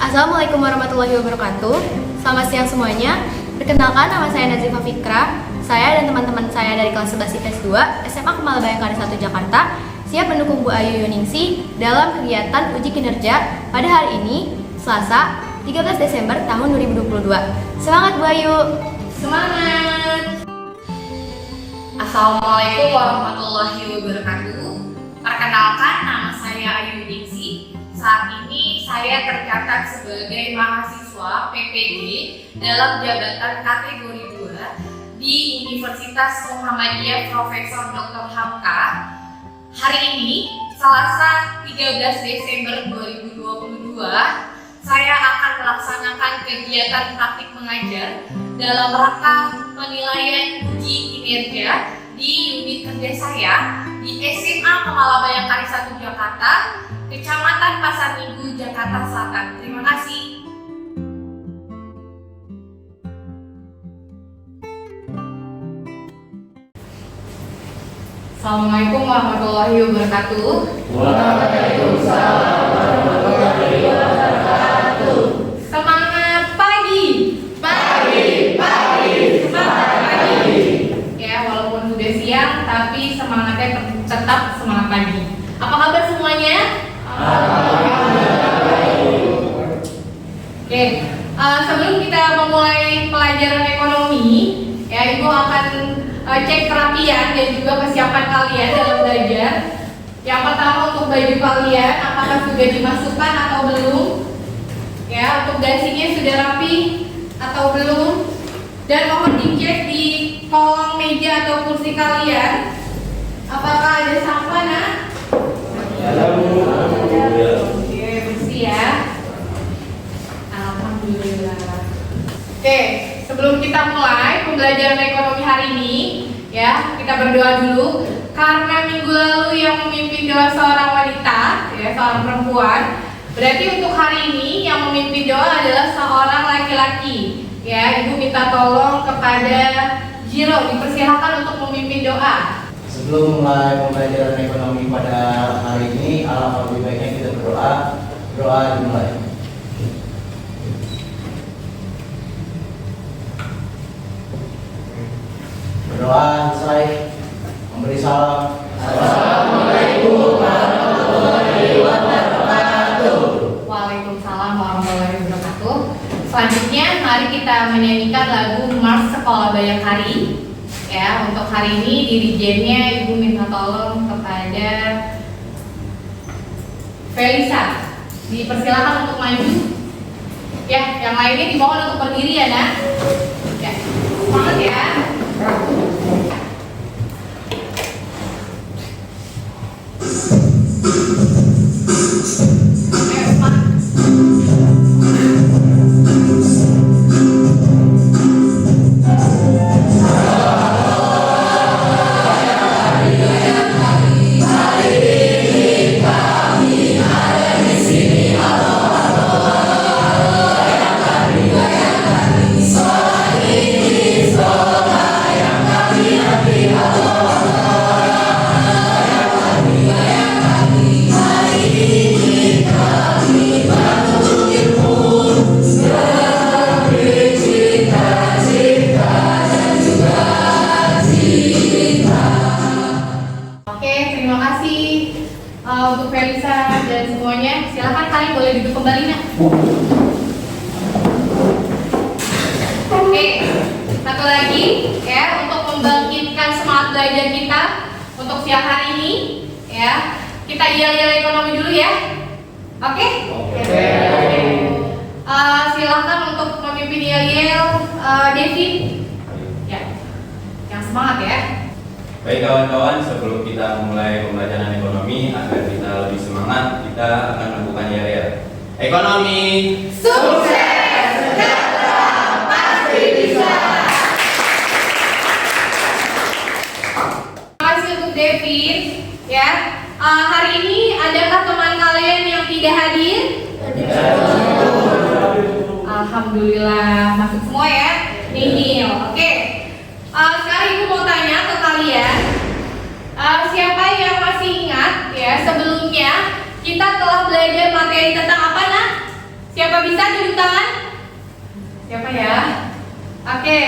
Assalamualaikum warahmatullahi wabarakatuh. Selamat siang semuanya. Perkenalkan, nama saya Nazifa Fikra. Saya dan teman-teman saya dari kelas 11 IPS 2 SMA Kemala Bayangkari 1 Jakarta siap mendukung Bu Ayu Yuningsi dalam kegiatan uji kinerja pada hari ini, Selasa, 13 Desember tahun 2022. Semangat Bu Ayu! Semangat! Assalamualaikum warahmatullahi wabarakatuh. Perkenalkan, nama saya Ayu Yuningsi. Saat ini saya tercatat sebagai mahasiswa PPG dalam jabatan kategori 2 di Universitas Muhammadiyah Profesor Dr. Hamka. Hari ini, Selasa 13 Desember 2022, saya akan melaksanakan kegiatan praktik mengajar dalam rangka penilaian uji kinerja di unit kerja saya di SMA Kemala Bayangkari 1 Jakarta, Kecamatan Pasar Minggu, Jakarta Selatan. Terima kasih. Assalamualaikum warahmatullahi wabarakatuh. Waalaikumsalam warahmatullahi wabarakatuh. Semangat pagi. Semangat pagi. Ya, walaupun sudah siang, tapi semangatnya tetap semangat pagi. Apa kabar semuanya? Oke, sebelum kita memulai pelajaran ekonomi, ya Ibu akan cek kerapian dan juga kesiapan kalian dalam belajar. Yang pertama, untuk baju kalian, apakah sudah dimasukkan atau belum? Ya, untuk dasinya sudah rapi atau belum? Dan mohon dicek di kolong meja atau kursi kalian, apakah ada sampah, Nak? Oke, bersih ya. Alhamdulillah. Oke, sebelum kita mulai pembelajaran ekonomi hari ini, ya, kita berdoa dulu. Karena minggu lalu yang memimpin doa seorang wanita, ya, seorang perempuan, berarti untuk hari ini yang memimpin doa adalah seorang laki-laki. Ya, Ibu minta tolong kepada Jiro, dipersilakan untuk memimpin doa. Sebelum mulai pembelajaran ekonomi pada hari ini, alangkah lebih baiknya kita berdoa. Doa dimulai. Berdoa selesai, memberi salam. Assalamualaikum warahmatullahi wabarakatuh. Waalaikumsalam warahmatullahi wabarakatuh. Selanjutnya, mari kita menyanyikan lagu Mars Sekolah Bayangkari. Ya, untuk hari ini dirijennya Ibu minta tolong kepada Felisa. Dipersilakan untuk maju. Ya, yang lainnya dimohon untuk berdiri ya, Nak. Ya, semangat ya. Ayo, semangat. Untuk Felisa dan semuanya, silakan kalian boleh duduk kembali, Nak. Oke, satu lagi ya, untuk membangkitkan semangat belajar kita untuk siang hari ini, ya, kita yel-yel ekonomi dulu ya. Oke? Silakan untuk memimpin yel-yel, Devi. Ya, yang semangat ya. Baik kawan-kawan, sebelum kita memulai pembelajaran ekonomi, agar kita lebih semangat, kita akan melakukan yel-yel. Ekonomi Sukses, sejahtera, pasti bisa. Terima kasih untuk David. Ya, hari ini adakah teman kalian yang tidak hadir? Alhamdulillah, masuk semua ya. Nihil. Oke. Sekarang Ibu mau tanya ke kalian, siapa yang masih ingat ya sebelumnya kita telah belajar materi tentang apa, Nak? Siapa bisa tunjuk tangan? Siapa ya? Oke,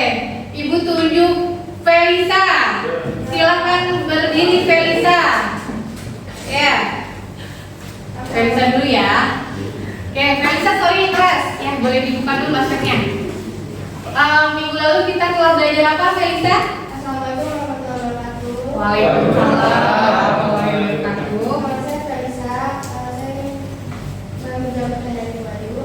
Ibu tunjuk Felisa. Silakan berdiri Felisa. Ya. Felisa dulu ya. Oke, Felisa sorry kelas. Ya, boleh dibuka dulu maskernya. Minggu lalu kita telah belajar apa Felisa? Assalamualaikum warahmatullahi wabarakatuh. Waalaikumsalam warahmatullahi wabarakatuh. Nama saya Kalisa, saya menjawab pertanyaan dari Bayu.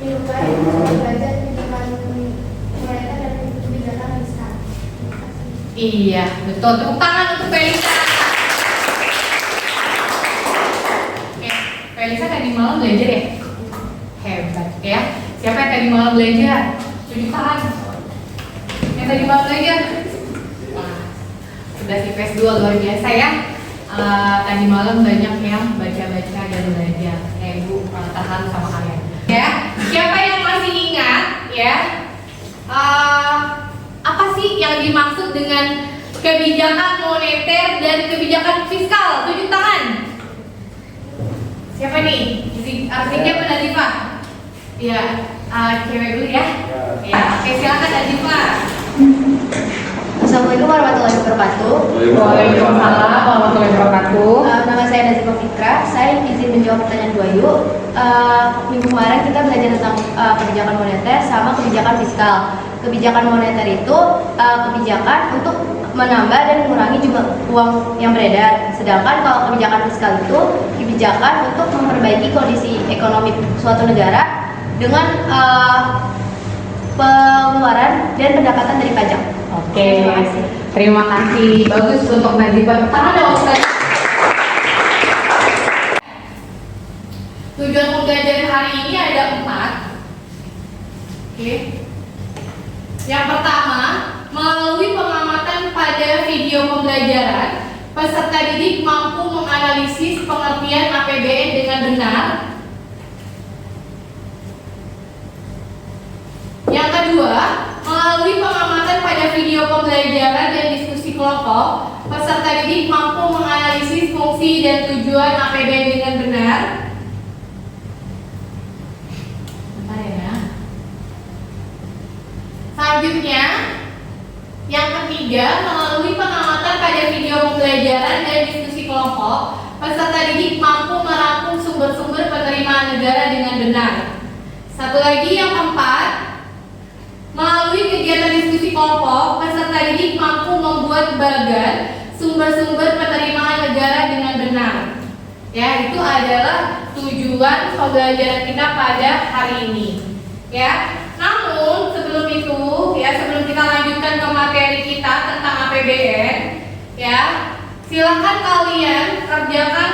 Minggu depan kita belajar kebijakan moneter dan kebijakan fiskal. Terima kasih. Iya, betul. Tepuk tangan untuk Felisa. Oke, Felisa tadi malam belajar ya? Hebat ya. Siapa yang tadi malam belajar? Tunjuk tangan. Yang tadi malam belajar? Wah, sudah si PS2 luar biasa ya. Tadi malam banyak yang baca-baca dan belajar. Ibu tahan sama kalian. Ya, siapa yang masih ingat ya? Apa sih yang dimaksud dengan kebijakan moneter dan kebijakan fiskal? Tunjuk tangan. Siapa nih? Artinya apa Nazifah? Ya, cewek dulu ya. Ya, oke silakan Nazifah. Assalamualaikum warahmatullahi wabarakatuh. Waalaikumsalam warahmatullahi wabarakatuh. Nama saya Nazifah Fikra. Saya izin menjawab pertanyaan Bu Ayu. Minggu kemarin kita belajar tentang kebijakan moneter sama kebijakan fiskal. Kebijakan moneter itu kebijakan untuk menambah dan mengurangi jumlah uang yang beredar. Sedangkan kalau kebijakan fiskal itu kebijakan untuk memperbaiki kondisi ekonomi suatu negara dengan pengeluaran dan pendapatan dari pajak. Oke, Terima kasih. terima kasih. Bagus untuk Nazifah. Tangan dong Ustaz. Tujuan pembelajaran hari ini ada 4. Oke. Yang pertama, melalui pengamatan pada video pembelajaran, peserta didik mampu menganalisis pengertian APBN dengan benar. Yang kedua, melalui pengamatan pada video pembelajaran dan diskusi kelompok, peserta didik mampu menganalisis fungsi dan tujuan APBN dengan benar. Bentar ya. Selanjutnya, yang ketiga, melalui pengamatan pada video pembelajaran dan diskusi kelompok, peserta didik mampu merangkum sumber-sumber penerimaan negara dengan benar. Satu lagi yang keempat, melalui kegiatan diskusi kelompok, peserta didik mampu membuat bagan sumber-sumber penerimaan negara dengan benar. Ya, itu adalah tujuan pembelajaran kita pada hari ini. Ya, namun sebelum itu, ya sebelum kita lanjutkan ke materi kita tentang APBN, ya silakan kalian kerjakan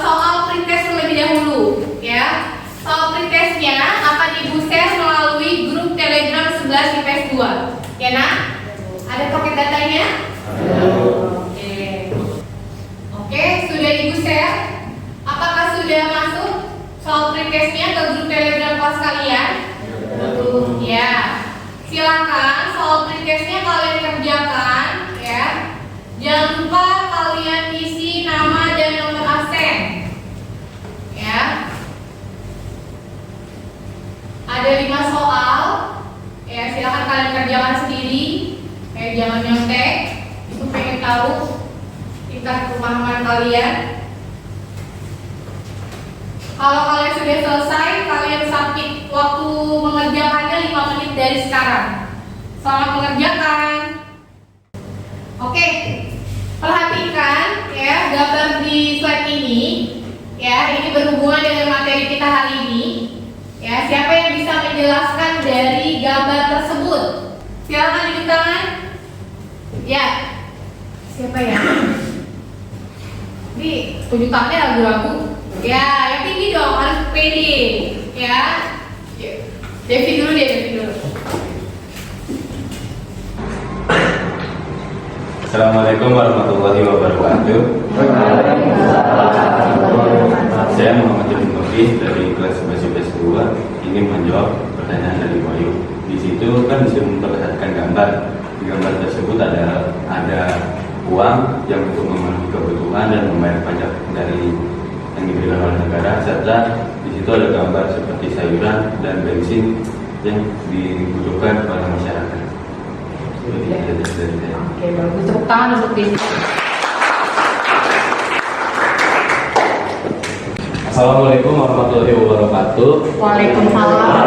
soal pretest terlebih dahulu. Ya, soal pretestnya akan ibu share melalui grup Telegram 11 IPS 2. Ya nak? Ada paket datanya? Oke, sudah ibu share. Apakah sudah masuk soal pretestnya ke grup Telegram kelas kalian? Ya. Silakan soal pretestnya kalian kerjakan ya. Jangan lupa kalian isi nama dan nomor absen. Ya. Ada 5 soal. Ya, silakan kalian kerjakan sendiri. Jangan nyontek. Itu pengen tahu tingkat pemahaman kalian. Kalau kalian sudah selesai, kalian submit. Waktu mengerjakannya 5 menit dari sekarang. Selamat mengerjakan. Oke, perhatikan ya gambar di slide ini. Ya, ini berhubungan dengan materi kita hari ini. Ya, siapa yang bisa menjelaskan dari gambar tersebut? Silakan tunjuk tangan. Ya, siapa ya? Ini tunjuk tangannya ragu-ragu. Ya, yang tinggi dong, harus pede. Ya, Devi dulu deh, Devi dulu. Assalamualaikum warahmatullahi wabarakatuh. Saya Muhammad Jadid Nurdi dari kelas 11 IPS 2 ingin menjawab pertanyaan dari Bayu. Di situ kan disuruh memperlihatkan gambar. Di gambar tersebut ada uang yang untuk memenuhi kebutuhan dan membayar pajak dari yang diberikan oleh negara, serta di situ ada gambar seperti sayuran dan bensin yang dibutuhkan oleh masyarakat. Seperti itu dari saya. Oke, bagus. Tepuk tangan untuk ini. Assalamualaikum warahmatullahi wabarakatuh. Waalaikumsalam.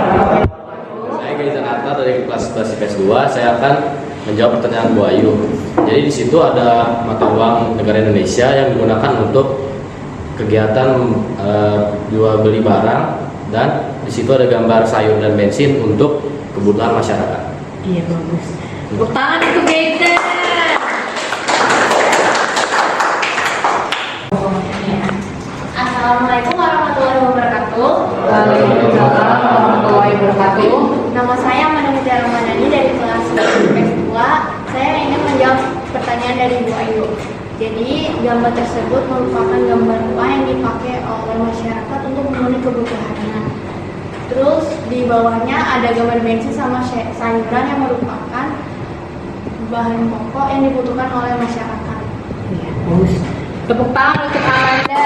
Saya Gaya Zanata dari kelas 11 IPS 2. Saya akan menjawab pertanyaan Bu Ayu. Jadi di situ ada mata uang negara Indonesia yang digunakan untuk kegiatan jual beli barang, dan di situ ada gambar sayur dan bensin untuk kebutuhan masyarakat. Iya, bagus. Tepuk tangan untuk Gaiden. Assalamualaikum warahmatullahi wabarakatuh. Waalaikumsalam warahmatullahi wabarakatuh. Nama saya Manunita Ramadhani dari kelas 11 IPS 2. Saya ingin menjawab pertanyaan dari Bu Ayu. Jadi, gambar tersebut merupakan gambar uang yang dipakai oleh masyarakat untuk memenuhi kebutuhannya. Terus di bawahnya ada gambar bensin sama sayuran yang merupakan bahan pokok yang dibutuhkan oleh masyarakat. Iya, bagus. Tepuk tangan untuk Amanda.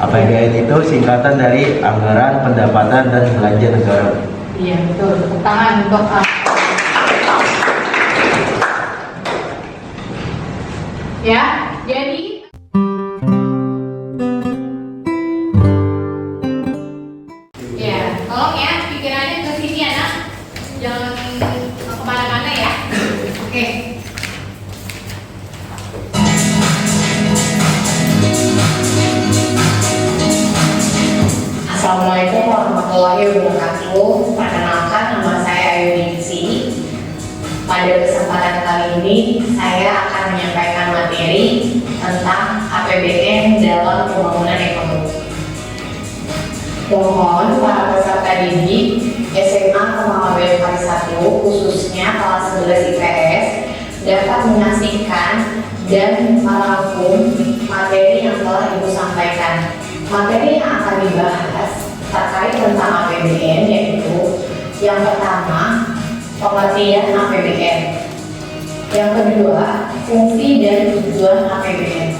APBN itu singkatan dari Anggaran Pendapatan dan Belanja Negara. Iya, betul. Tepuk tangan untuk ya, jadi ya, tolong ya pikirannya ke sini anak, jangan kemana-mana ya. Oke. Assalamualaikum warahmatullahi wabarakatuh. Perkenalkan, nama saya Ayu Ningsi. Pada kesempatan kali ini saya akan menyampaikan materi tentang APBN dalam pembangunan ekonomi. Mohon para peserta didik SMA Kemalabayan Kali 1 khususnya kelas 11 IPS dapat menyaksikan dan merangkum materi yang telah Ibu sampaikan. Materi yang akan dibahas terkait tentang APBN yaitu yang pertama, pengertian APBN. Yang kedua, fungsi dan tujuan APBN.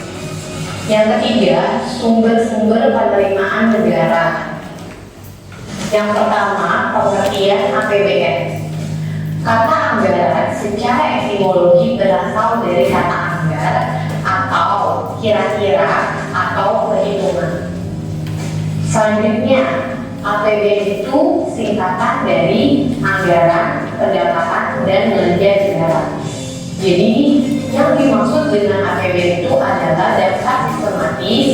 Yang ketiga, sumber-sumber penerimaan negara. Yang pertama, pengertian APBN. Kata anggaran secara etimologi berasal dari kata anggar atau kira-kira atau perhitungan. Selanjutnya, APBN itu singkatan dari anggaran, pendapatan, dan belanja negara. Jadi, yang dimaksud dengan APBN itu adalah daftar sistematis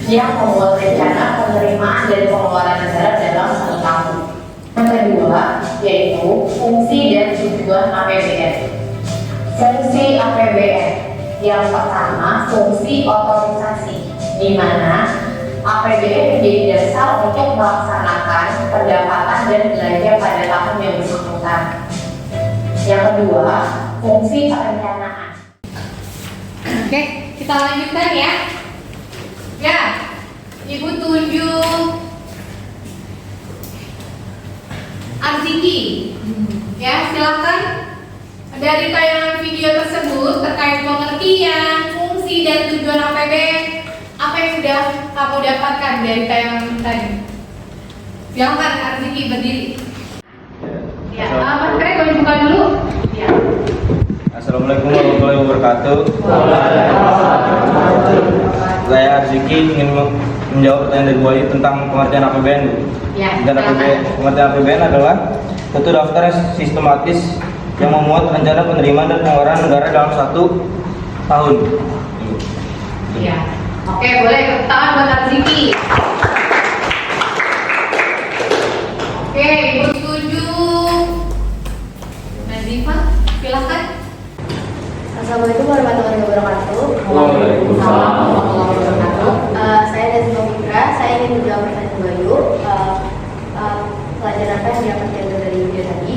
yang membuat rencana penerimaan dan pengeluaran negara dalam satu tahun. Yang kedua, yaitu fungsi dan tujuan APBN. Fungsi APBN yang pertama, fungsi otorisasi, di mana APBN menjadi dasar untuk melaksanakan pendapatan dan belanja pada tahun yang bersangkutan. Yang kedua, fungsi perencanaan. Oke, kita lanjutkan ya. Ya, Ibu tunjuk Arziki. Ya, silakan. Dari tayangan video tersebut terkait pengertian, fungsi dan tujuan APBN, apa yang sudah kamu dapatkan dari tayangan tadi? Silakan Arziki berdiri. Ya, Mas Kre, boleh buka dulu? Ya. Assalamualaikum warahmatullahi wabarakatuh. Saya Arziki ingin menjawab pertanyaan dari Bu Ayu tentang pengertian APBN. Ya, Dan pengertian APBN adalah suatu daftar sistematis yang memuat rencana penerimaan dan pengeluaran negara dalam satu tahun. Iya. Oke, boleh tepuk tangan buat Arziki. Oke, Ibu setuju. Nazifa, silakan. Assalamualaikum warahmatullahi wabarakatuh. Waalaikumsalam warahmatullahi wabarakatuh. Saya Nazifa Fikra. Saya ingin menjawab pertanyaan Bu Ayu. Pelajaran apa yang dapat diambil dari video tadi?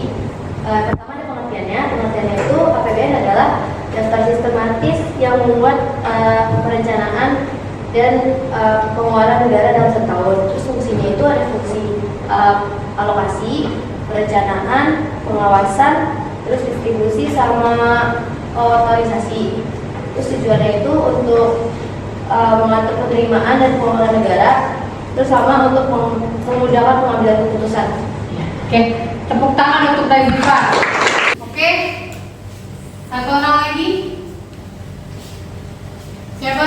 Pertama ada pengertiannya. Pengertiannya itu APBN adalah daftar sistematis yang memuat perencanaan dan pengeluaran negara dalam setahun. Terus fungsinya itu ada fungsi alokasi, perencanaan, pengawasan, terus distribusi sama otorisasi. Terus tujuannya itu untuk mengatur penerimaan dan pengelolaan negara, terus sama untuk memudahkan pengambilan keputusan. Oke, tepuk tangan untuk Nazifa. Oke, satu orang lagi. Siapa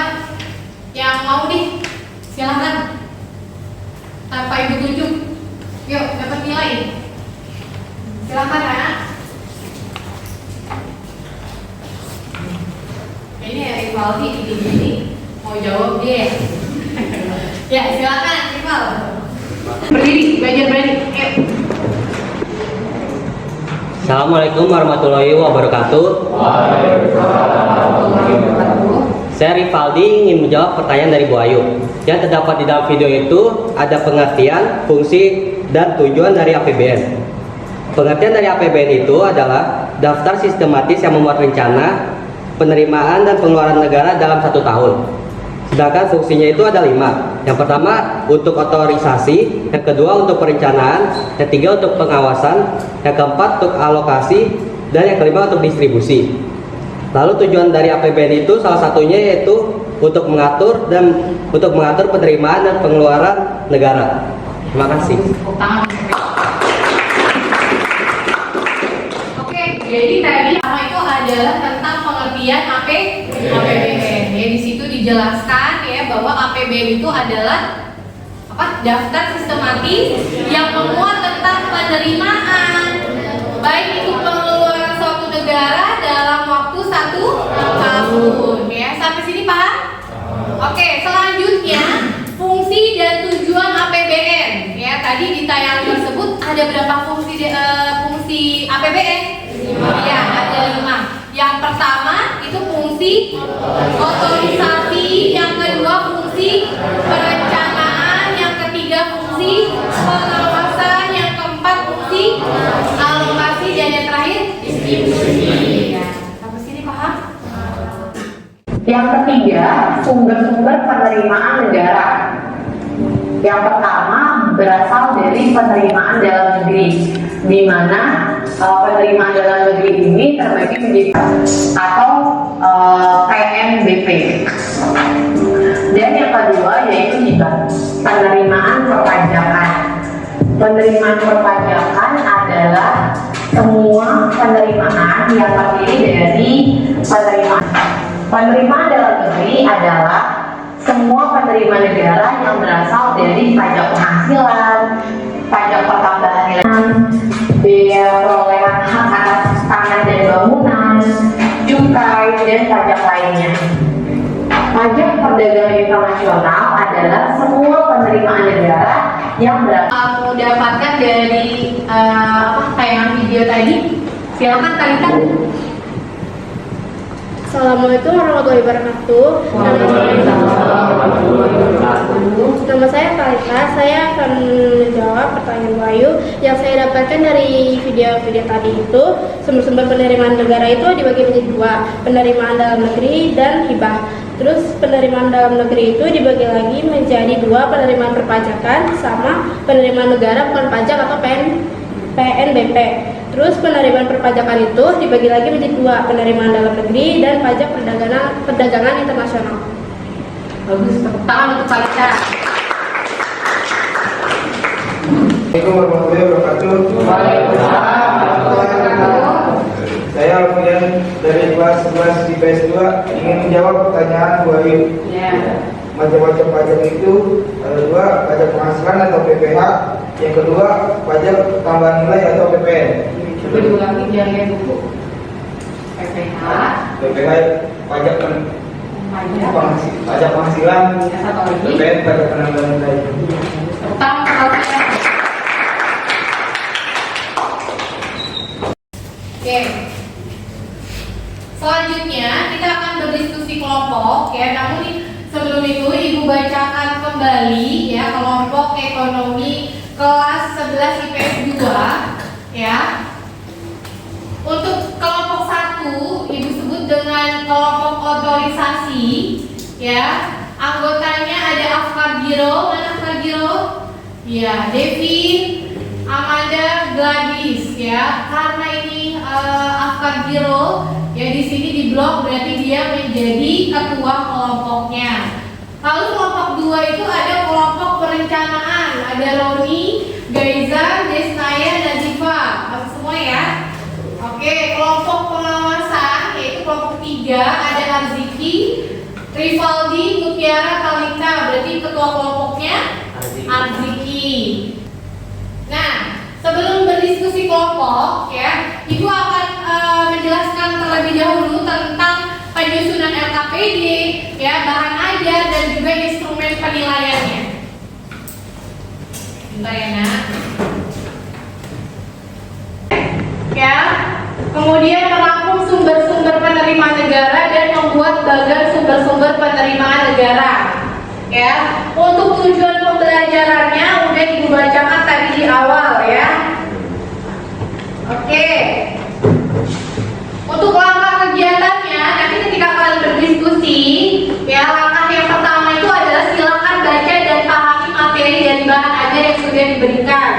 yang mau nih? Silahkan. Tanpa ibu tunjuk. Yuk, dapat nilai. Silahkan ya. Kayaknya ya Rivaldi ini mau jawab dia. Ya, silakan Rival. Berdiri, belajar berani. Ayo. Assalamualaikum warahmatullahi wabarakatuh. Saya Rivaldi ingin menjawab pertanyaan dari Bu Ayu. Yang terdapat di dalam video itu ada pengertian, fungsi, dan tujuan dari APBN. Pengertian dari APBN itu adalah daftar sistematis yang memuat rencana, penerimaan, dan pengeluaran negara dalam 1 tahun. Sedangkan fungsinya itu ada 5. Yang pertama untuk otorisasi, yang kedua untuk perencanaan, yang ketiga untuk pengawasan, yang keempat untuk alokasi, dan yang kelima untuk distribusi. Lalu tujuan dari APBN itu salah satunya yaitu untuk mengatur penerimaan dan pengeluaran negara. Terima kasih. Tepuk tangan. Oke, jadi tadi pertama itu adalah tentang pengertian APBN. Ya, di situ dijelaskan ya bahwa APBN itu adalah daftar sistematis yang memuat tentang penerimaan, baik itu pengeluaran suatu negara dalam waktu 1 tahun. Ya, sampai sini paham? Oke, selanjutnya fungsi dan tujuan APBN. Ya, tadi di tayangan tersebut ada berapa fungsi APBN? Ya, ada 5. Yang pertama itu fungsi otorisasi, yang kedua fungsi perencanaan, yang ketiga fungsi pengawasan, yang keempat fungsi alokasi, dan yang terakhir distribusi. Ya, sampai sini paham? Yang ketiga, sumber-sumber penerimaan negara. Yang pertama berasal dari penerimaan dalam negeri, di mana penerimaan dalam negeri ini terbagi menjadi atau PNBP. Dan yang kedua yaitu hibah, penerimaan perpajakan. Penerimaan perpajakan adalah semua penerimaan yang terdiri dari penerimaan dalam negeri adalah semua penerima negara yang berasal dari pajak penghasilan, pajak pertambahan nilai, biaya perolehan hak atas tanah dan bangunan, cukai, dan pajak lainnya. Pajak perdagangan internasional adalah semua penerimaan negara yang Aku dapatkan dari tayangan video tadi. Silakan Talita. Assalamualaikum warahmatullahi wabarakatuh. Nama saya Talita. Saya akan menjawab pertanyaan Bu Ayu yang saya dapatkan dari video-video tadi itu. Sumber-sumber penerimaan negara itu dibagi menjadi 2, penerimaan dalam negeri dan hibah. Terus penerimaan dalam negeri itu dibagi lagi menjadi 2, penerimaan perpajakan sama penerimaan negara bukan pajak atau PNBP. Terus penerimaan perpajakan itu dibagi lagi menjadi 2, penerimaan dalam negeri dan pajak perdagangan internasional. Bagus, tepuk tangan untuk Talita. Assalamualaikum warahmatullahi wabarakatuh. Saya Alfian dari kelas 11 IPS 2 ingin menjawab pertanyaan Bu Ayu. Macam-macam pajak itu ada 2, pajak penghasilan atau PPH, yang kedua pajak tambahan nilai atau PPN. Coba diulangi biar lihat buku. PPH, pajak penghasilan, satu lagi. PPN pajak penambahan nilai. Pertama, oke. Selanjutnya kita akan berdiskusi kelompok ya. Namun sebelum itu Ibu bacakan kembali ya kelompok ekonomi kelas 11 IPS 2 ya. Untuk kelompok 1 Ibu sebut dengan kelompok otorisasi ya. Anggotanya ada Afkar Giro, mana Afkar Giro? Ya, Devin, Amanda, Gladys ya. Karena ini Afkar Giro ya, di sini di blog berarti dia menjadi ketua kelompoknya. Lalu kelompok 2 itu ada kelompok perencanaan, ada Roni, Gaiza, Desnaya, Nazifa. Masuk semua ya? Oke, kelompok pengawasan yaitu kelompok 3 ada Arziki, Rivaldi, Mutiara, Kalita. Berarti ketua kelompoknya Arziki. Nah, sebelum berdiskusi kelompok ya, Ibu akan menjelaskan terlebih dahulu tentang penyusunan LKPD, ya, bahan ajar dan juga instrumen penilaiannya. Bentar ya, Nak. Ya, kemudian merangkum sumber-sumber penerimaan negara dan membuat bagan sumber-sumber penerimaan negara. Ya, untuk tujuan pembelajarannya udah Ibu bacakan tadi di awal ya. Oke. Untuk langkah kegiatannya, nanti ketika kalian berdiskusi, ya, langkah yang pertama itu adalah silakan baca dan pahami materi dan bahan ajar yang sudah diberikan.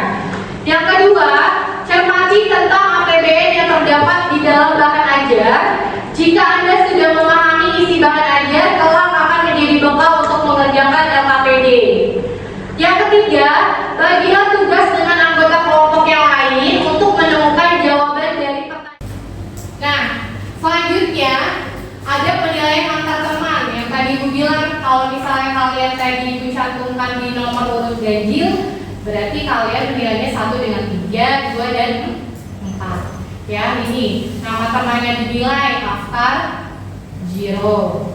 Yang kedua, cermati tentang APBN yang terdapat di dalam bahan ajar. Jika Anda sudah memahami isi bahan ajar, kelak akan menjadi bekal untuk mengerjakan LKPD. Yang ketiga, bagilah tugas dengan anggota kelompok yang lain untuk menemukan jawaban dari pertanyaan. Nah, selanjutnya ada penilaian antar teman yang tadi Ibu bilang kalau misalnya kalian tadi itu cantumkan di nomor urut ganjil, berarti kalian menilainya 1 dengan 3, 2 dan 4. Ya, ini nama temannya dinilai Aftar, Jiro.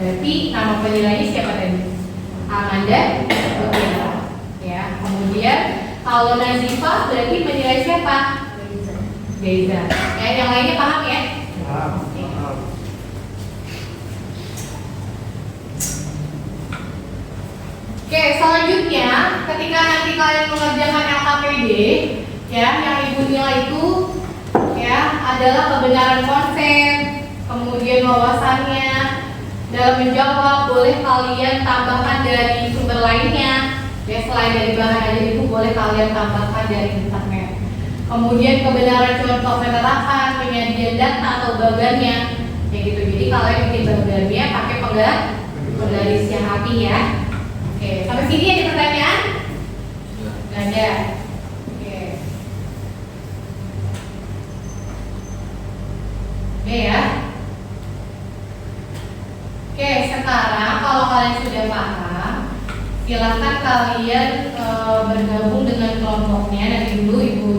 Berarti nama penilainya siapa tadi? Amanda, Mutiara. Ya, kemudian kalau Nazifa berarti menilai siapa? Gaiza. Ya, yang lainnya paham ya? Paham. Oke, selanjutnya ketika nanti kalian mengerjakan LKPD, ya, yang Ibu nilai itu ya adalah kebenaran konsep, kemudian wawasannya. Dalam menjawab boleh kalian tambahkan dari sumber lainnya. Ya, selain dari bahan ajar itu boleh kalian tambahkan dari internet. Kemudian kebenaran contoh penerapan, penyajian data atau bagannya, ya gitu. Jadi kalian bikin bagannya pakai penggaris yang rapi ya. Oke, sampai sini ada pertanyaan? Nggak ada. Oke. Oke ya. Oke, sekarang kalau kalian sudah paham, silakan kalian bergabung dengan kelompoknya. Nanti dulu Ibu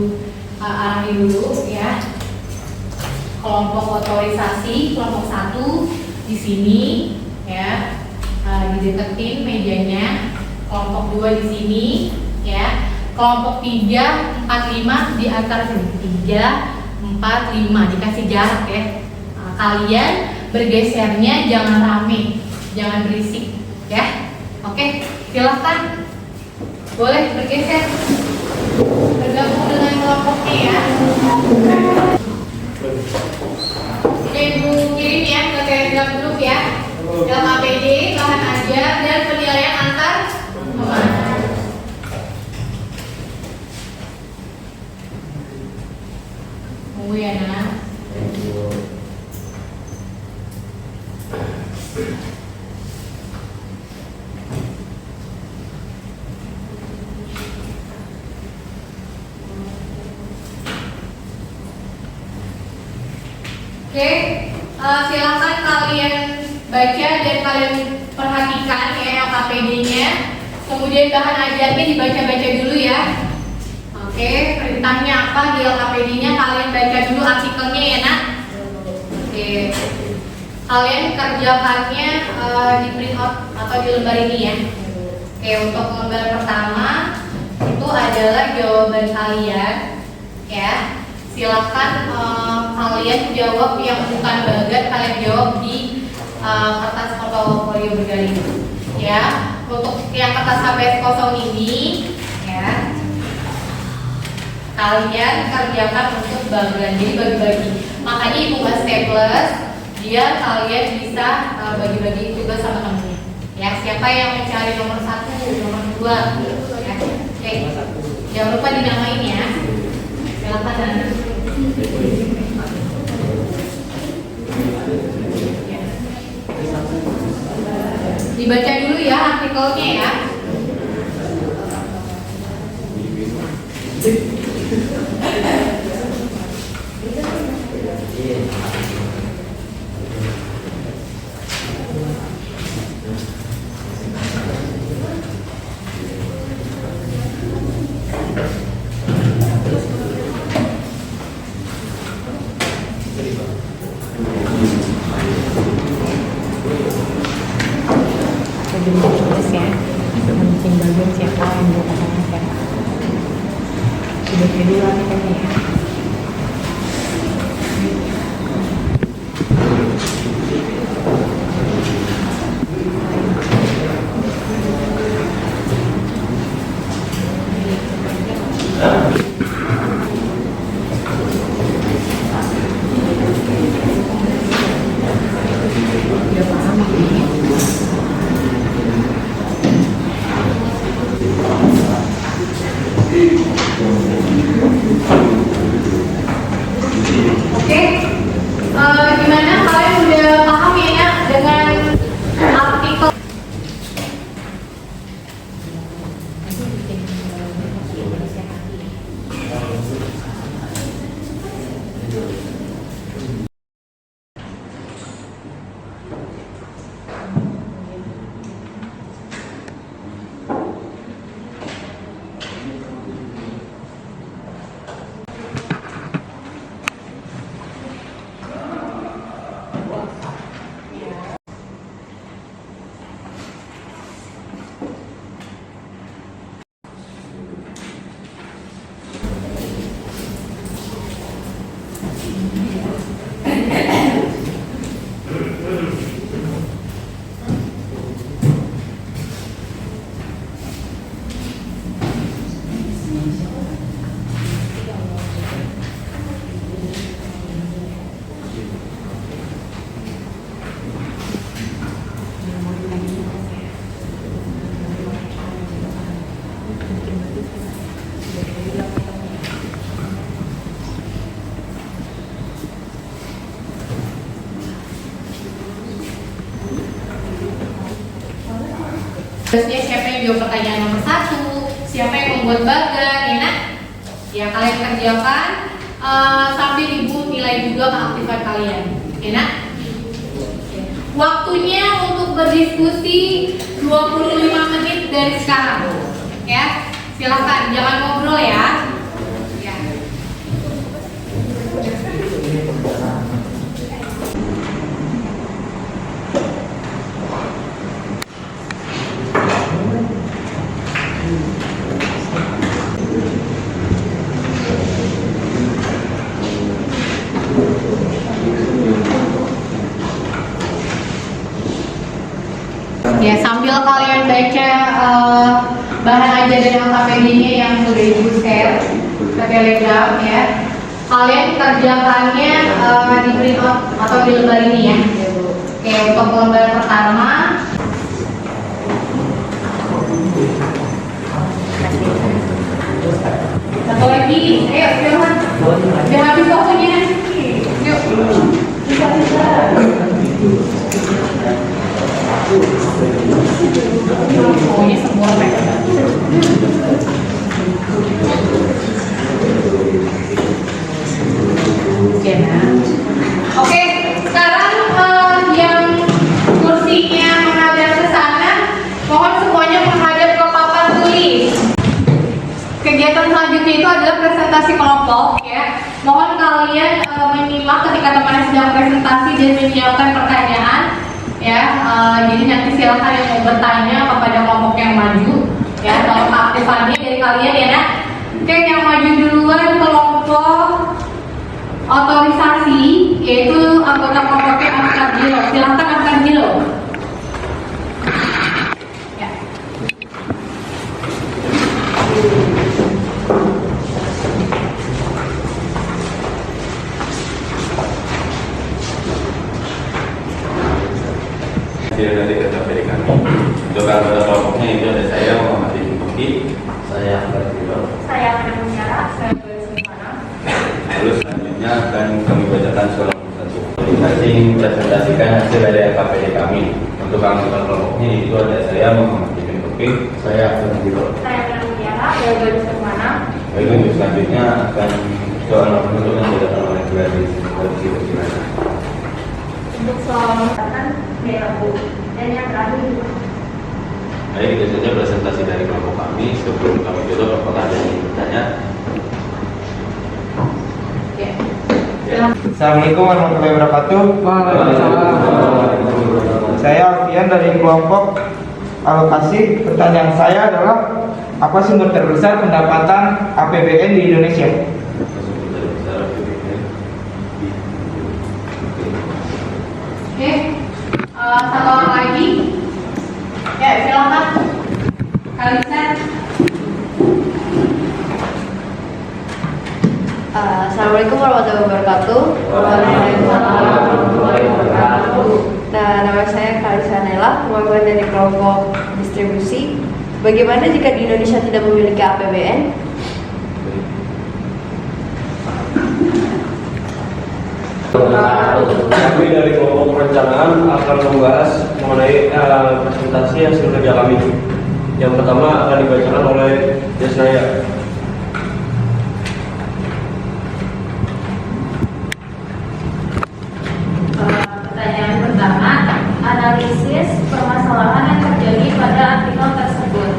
arahi dulu ya. Kelompok otorisasi, kelompok 1 di sini ya. Dideketin mejanya. Kelompok 2 di sini ya. Kelompok 3, 4, 5 di antara sini. 3, 4, 5 dikasih jarak ya. Kalian bergesernya jangan rame, jangan berisik ya. Oke, silahkan boleh bergeser, bergabung dengan kelompoknya ya. Oke, Ibu kirim ya ke Telegram grup ya. Dalam APD, bahan ajar dan penilaian antar teman. Tunggu ya, Nak. Oke, silakan kalian baca dan kalian perhatikan ya LKPD-nya. Kemudian bahan ajarnya dibaca-baca dulu ya. Oke, perintahnya apa di LKPD-nya kalian baca dulu artikelnya ya, Nak. Oke. Kalian kerjakannya di print out atau di lembar ini ya. Oke, untuk lembar pertama itu adalah jawaban kalian ya. Silakan kalian jawab yang bukan bagan, kalian jawab di kertas portofolio bergali ya. Untuk yang kertas HPS kosong ini ya, kalian kerjakan untuk bagan, jadi bagi-bagi. Makanya Ibu nggak staples, biar kalian bisa bagi-bagi juga sama temennya ya. Siapa yang mencari nomor 1, nomor 2 ya. Oke, jangan lupa dinamain ya. Silakan. Ya. Dibaca dulu ya artikelnya ya. Tulis ya, bikin bagian siapa yang buat apa siapa. Sudah dulu artikelnya ya. Udah paham ini. Oke, gimana kalian udah paham ya dengan artikel? Terusnya siapa yang jawab pertanyaan nomor 1, siapa yang membuat bagan, ya nak? Ya kalian kerjakan sambil ibu nilai juga keaktifan kalian, ya nak? Waktunya untuk berdiskusi 25 menit dari sekarang, ya. Silahkan, jangan ngobrol ya. Ya. Ya, sambil kalian baca bahan ajaran LKPD-nya yang sudah ibu share ke Telegram ya, kalian kerjakannya di print out atau di lembar ini ya. Oke, untuk lembar pertama satu lagi, ayo Firman, udah habis waktunya, yuk. Oh, ini semua Oke, sekarang yang kursinya menghadap ke sana, mohon semuanya menghadap ke papan tulis. Kegiatan selanjutnya itu adalah presentasi kelompok ya. Mohon kalian menyimak ketika teman sedang presentasi dan menyiapkan pertanyaan. Ya, jadi nanti silakan yang mau bertanya kepada kelompok yang maju ya, kalau keaktifannya dari kalian ya nak. Oke, yang maju duluan kelompok otorisasi yaitu anggota kelompoknya angkat jilo. Silakan angkat jilo. Ya. Dari KPD kami. Untuk anggota kelompoknya itu ada saya Muhammad Ibn Bukti, saya Ahmad Biro, Saya akan bicara, saya berbicara. lalu selanjutnya akan kami bacakan surat satu. Masing-masing presentasikan hasil dari KPD kami. Untuk anggota kelompoknya itu ada saya Muhammad Ibn Topik, saya Abdul Biro. Saya Fernanda Mutiara, saya Gadis Kemana. Baik, untuk selanjutnya akan soal menentukan jabatan oleh Gladys. Untuk soal mengatakan Belabu. Dan yang terakhir juga. Baik, itu saja presentasi dari kelompok kami. Sebelum kami tutup, apakah ada yang bertanya? Assalamualaikum warahmatullahi wabarakatuh. Saya Alfian dari kelompok alokasi. Pertanyaan saya adalah apa sumber terbesar pendapatan APBN di Indonesia? Oke, satu orang lagi. Ya, silakan. Kalisan. Assalamualaikum warahmatullahi wabarakatuh. Nah, nama saya Kalisa Nela, mewakili dari kelompok distribusi. Bagaimana jika di Indonesia tidak memiliki APBN? Kami dari kelompok perencanaan akan membahas mengenai presentasi hasil kerja kami. Yang pertama akan dibacakan oleh Desnaya. Pertanyaan pertama, analisis permasalahan yang terjadi pada artikel tersebut.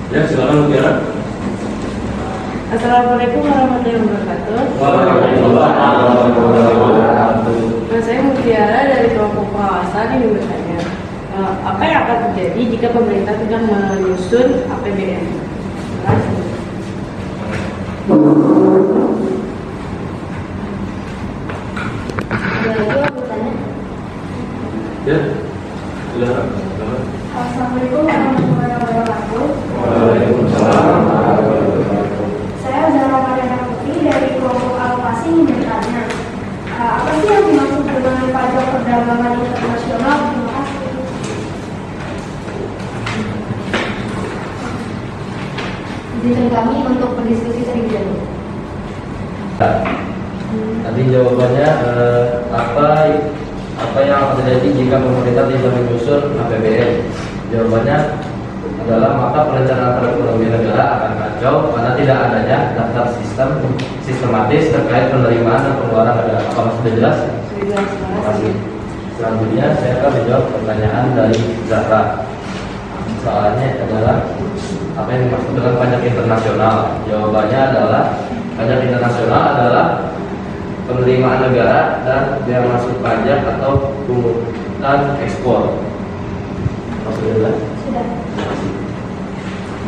Ya, silakan Mutiara. Assalamualaikum warahmatullahi wabarakatuh. Nah, saya Mutiara dari kelompok pengawasan ini bertanya, apa yang akan terjadi jika pemerintah tidak menyusun APBN? Terima kasih. Ada lagi yang bertanya? Ya, silakan. Assalamualaikum warahmatullahi wabarakatuh. Waalaikumsalam. Saya Zahra Mariana Putri dari kelompok alokasi yang bertanya, apa sih yang dimaksud dengan pajak perdagangan internasional? Terima kasih. Izinkan kami untuk berdiskusi terlebih dahulu. Tadi jawabannya apa yang akan terjadi jika pemerintah tidak menyusun APBN? Jawabannya adalah maka perencanaan perekonomian negara akan kacau karena tidak adanya daftar sistematis terkait penerimaan dan pengeluaran negara. Apakah sudah jelas? Terima kasih. Selanjutnya saya akan menjawab pertanyaan dari Zahra. Soalnya adalah apa yang dimaksud dengan pajak internasional? Jawabannya adalah pajak internasional adalah penerimaan negara dan biaya masuk pajak atau pungutan ekspor. Sudah. Terima kasih.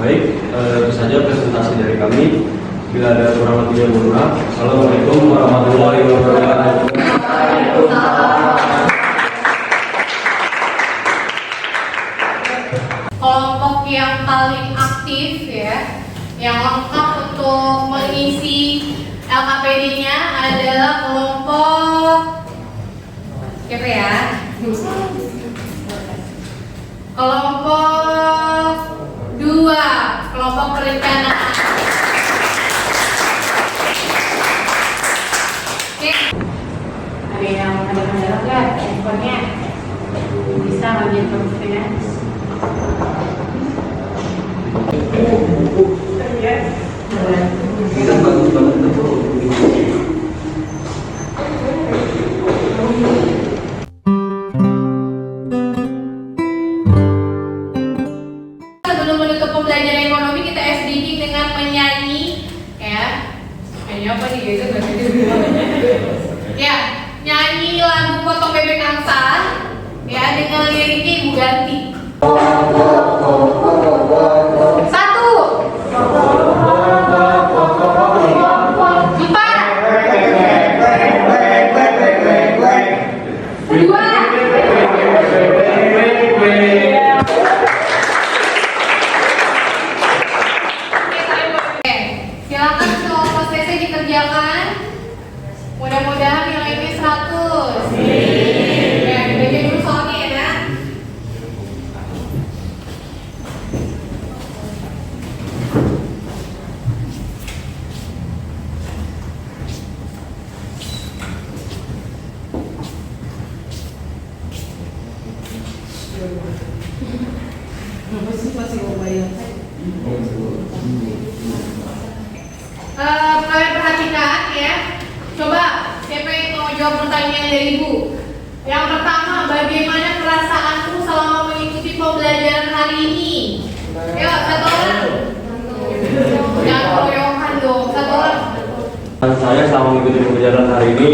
Baik, itu saja presentasi dari kami. Bila ada kurang lebihnya mohon maaf. Assalamualaikum warahmatullahi wabarakatuh. Kelompok yang paling aktif ya, yang lengkap untuk mengisi LKPD-nya adalah kelompok siapa ya? Kelompok 2, kelompok perencanaan. Oke. Ada yang ada kendala nggak? Handphonenya bisa ngambil konferensi. Sebelum menutup pembelajaran ekonomi, kita SDG dengan menyanyi ya. Nyanyi apa nih guys? Ya, nyanyi lagu Potong Bebek Angsa ya dengan liriknya Ibu Ganti. 1 silakan soal prosesnya dikerjakan. Mudah-mudahan nilainya 100. Ya, baca dulu soalnya ya. Kalian perhatikan ya. Coba siapa yang mau jawab pertanyaan dari Ibu? Yang pertama, bagaimana perasaanmu selama mengikuti pembelajaran hari ini? Ayo, satu orang. Jangan keroyokan dong, satu orang. Saya selama mengikuti pembelajaran hari ini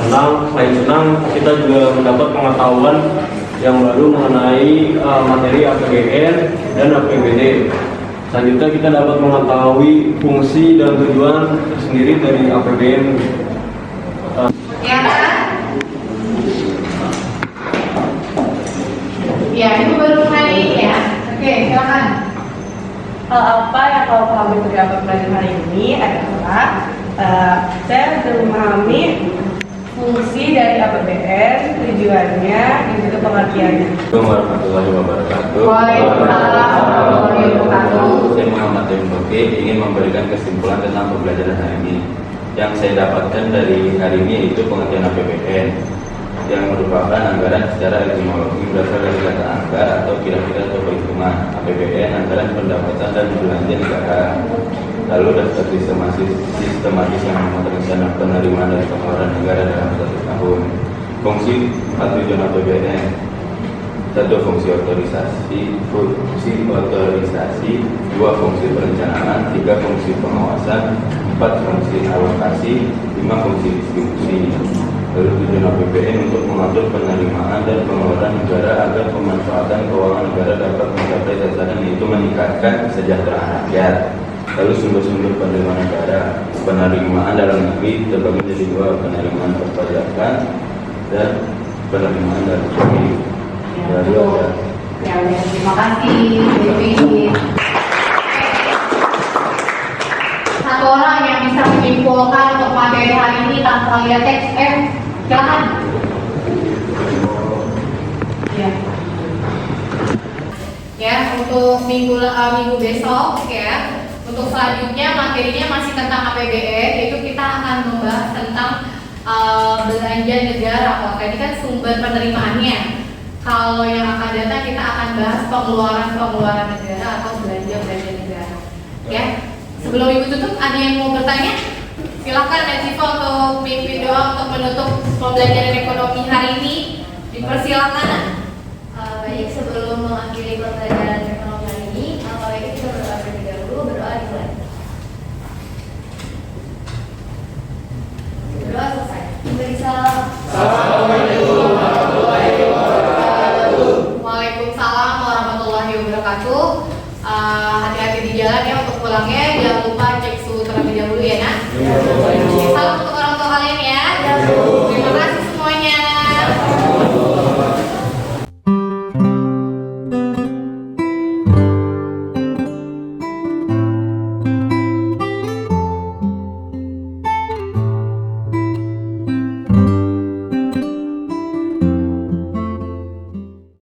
senang. Selain senang, kita juga mendapat pengetahuan yang baru mengenai materi APBN dan APBD. Selanjutnya kita dapat mengetahui fungsi dan tujuan tersendiri dari APBN. Ya kan? Ya, itu baru hari ini ya. Oke, silakan. Hal apa yang kalau kami terdapat pelajaran hari ini adalah saya sudah memahami fungsi dari APBN, tujuannya, dan juga pengertiannya. Assalamualaikum warahmatullahi wabarakatuh. Waalaikumsalam warahmatullahi wabarakatuh. Saya Muhammad Boki ingin memberikan kesimpulan tentang pembelajaran hari ini. Yang saya dapatkan dari hari ini yaitu pengertian APBN yang merupakan anggaran secara etimologi berasal dari kata anggar atau kira-kira atau perhitungan. APBN anggaran pendapatan dan belanja negara. Lalu daftar sistematis yang memuat rencana penerimaan dan pengeluaran negara dalam 1 tahun. Fungsi atau tujuan APBN: 1. Fungsi otorisasi, 2. Fungsi perencanaan, 3. Fungsi pengawasan, 4. Fungsi alokasi, 5. Fungsi distribusi. Lalu tujuan APBN untuk mengatur penerimaan dan pengeluaran negara agar pemanfaatan keuangan negara dapat mencapai sasaran, yaitu meningkatkan kesejahteraan rakyat. Lalu sumber-sumber penerimaan negara: penerimaan dalam negeri terbagi menjadi 2, penerimaan perpajakan dan penerimaan dari negeri. Lalu ada Terima kasih, Dewi. Satu orang yang bisa menyimpulkan untuk materi hari ini tanpa lihat teks, silakan. Ya, untuk minggu besok ya. Untuk selanjutnya materinya masih tentang APBN, yaitu kita akan membahas tentang belanja negara. Kalau tadi kan sumber penerimaannya. Kalau yang akan datang kita akan bahas pengeluaran negara atau belanja negara. Ya. Sebelum Ibu tutup, ada yang mau bertanya? Silakan Netivo untuk pimpin doa untuk menutup pembelajaran ekonomi hari ini. Dipersilakan. Baik, sebelum mengakhiri pembelajaran ekonomi hari ini, baiknya kita berdoa terlebih dahulu. Berdoa dimulai. Berdoa selesai. Beri salam. Assalamualaikum warahmatullahi wabarakatuh. Waalaikumsalam warahmatullahi wabarakatuh. Hati-hati di jalan ya untuk pulangnya. Jangan lupa cek suhu terlebih dahulu ya nak. Salam untuk orang tua kalian ya.